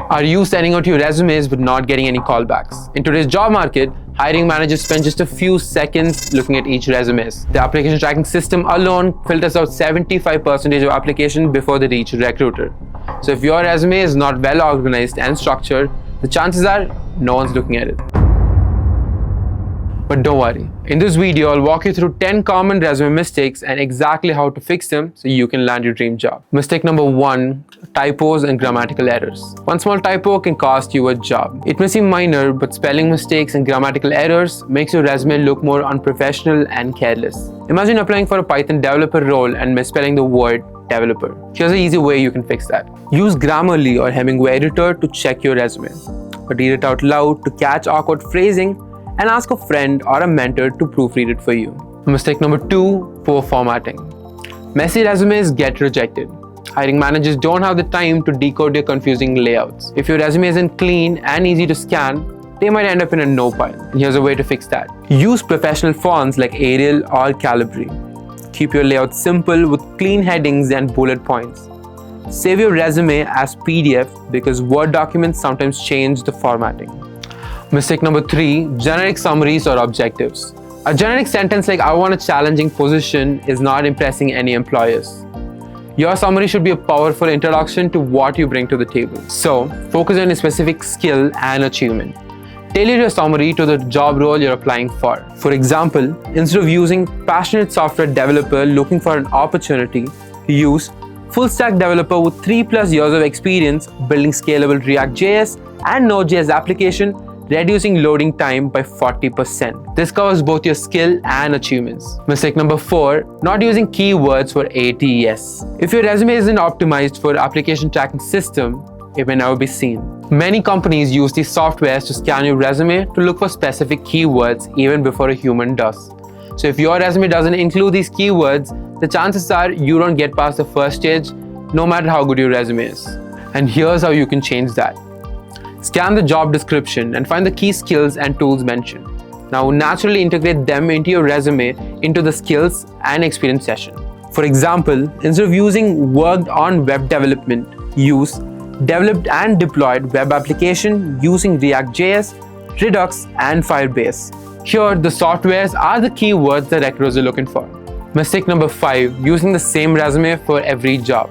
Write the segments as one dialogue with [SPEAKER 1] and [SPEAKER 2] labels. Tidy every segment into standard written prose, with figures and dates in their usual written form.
[SPEAKER 1] Are you sending out your resumes but not getting any callbacks? In today's job market, hiring managers spend just a few seconds looking at each resume. The application tracking system alone filters out 75% of applications before they reach a recruiter. So if your resume is not well organized and structured, the chances are no one's looking at it. But don't worry, in this video I'll walk you through 10 common resume mistakes and exactly how to fix them so you can land your dream job. Mistake number 1, typos and grammatical errors. One small typo can cost you a job. It may seem minor, but spelling mistakes and grammatical errors makes your resume look more unprofessional and careless. Imagine applying for a Python developer role and misspelling the word developer. Here's an easy way you can fix that. Use Grammarly or Hemingway editor to check your resume. Read it out loud to catch awkward phrasing and ask a friend or a mentor to proofread it for you. Mistake number 2, poor formatting. Messy resumes get rejected. Hiring managers don't have the time to decode your confusing layouts. If your resume isn't clean and easy to scan, they might end up in a no pile. And here's a way to fix that. Use professional fonts like Arial or Calibri. Keep your layout simple with clean headings and bullet points. Save your resume as PDF because Word documents sometimes change the formatting. Mistake number 3, generic summaries or objectives. A generic sentence like "I want a challenging position" is not impressing any employers. Your summary should be a powerful introduction to what you bring to the table. So, focus on a specific skill and achievement. Tailor your summary to the job role you're applying for. For example, instead of using "passionate software developer looking for an opportunity," use "full stack developer with 3+ years of experience building scalable React.js and Node.js application, reducing loading time by 40%. This covers both your skill and achievements. Mistake number 4, not using keywords for ATS. If your resume isn't optimized for application tracking system, it may never be seen. Many companies use these softwares to scan your resume to look for specific keywords even before a human does. So if your resume doesn't include these keywords, the chances are you don't get past the first stage, no matter how good your resume is. And here's how you can change that. Scan the job description and find the key skills and tools mentioned. Now naturally integrate them into your resume into the skills and experience section. For example, instead of using "worked on web development," use "developed and deployed web application using React.js, Redux and Firebase." Here, the softwares are the keywords that recruiters are looking for. Mistake number 5, using the same resume for every job.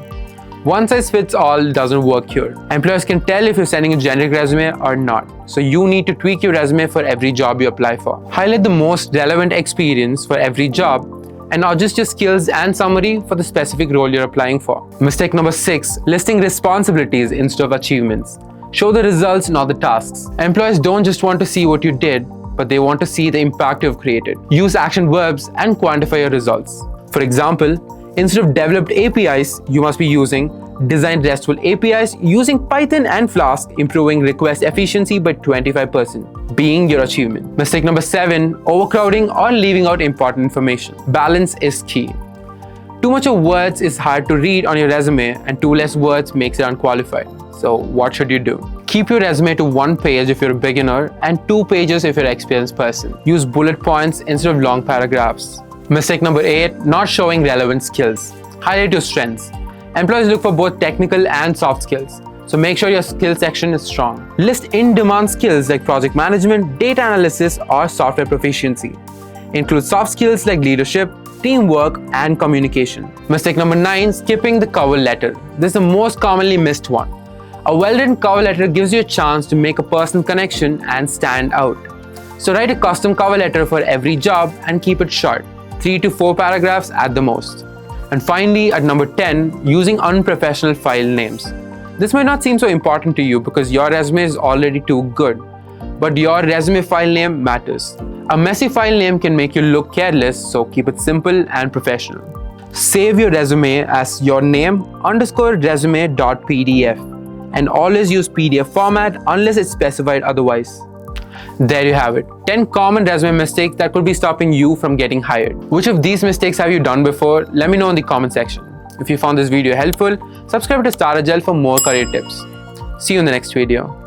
[SPEAKER 1] One size fits all doesn't work here. Employers can tell if you're sending a generic resume or not. So you need to tweak your resume for every job you apply for. Highlight the most relevant experience for every job and adjust your skills and summary for the specific role you're applying for. Mistake number 6, listing responsibilities instead of achievements. Show the results, not the tasks. Employers don't just want to see what you did, but they want to see the impact you've created. Use action verbs and quantify your results. For example, instead of "developed APIs," you must be using "designed RESTful APIs using Python and Flask, improving request efficiency by 25%, being your achievement. Mistake number 7, overcrowding or leaving out important information. Balance is key. Too much of words is hard to read on your resume and too less words makes it unqualified. So what should you do? Keep your resume to 1 page if you're a beginner and 2 pages if you're an experienced person. Use bullet points instead of long paragraphs. Mistake number 8, not showing relevant skills. Highlight your strengths. Employees look for both technical and soft skills, so make sure your skill section is strong. List in-demand skills like project management, data analysis, or software proficiency. Include soft skills like leadership, teamwork, and communication. Mistake number 9, skipping the cover letter. This is the most commonly missed one. A well-written cover letter gives you a chance to make a personal connection and stand out. So write a custom cover letter for every job and keep it short. 3 to 4 paragraphs at the most. And finally, at number 10, using unprofessional file names. This might not seem so important to you because your resume is already too good, but your resume file name matters. A messy file name can make you look careless, so keep it simple and professional. Save your resume as your name _resume.pdf and always use PDF format unless it's specified otherwise. There you have it, 10 common resume mistakes that could be stopping you from getting hired. Which of these mistakes have you done before? Let me know in the comment section. If you found this video helpful, subscribe to StarterGel for more career tips. See you in the next video.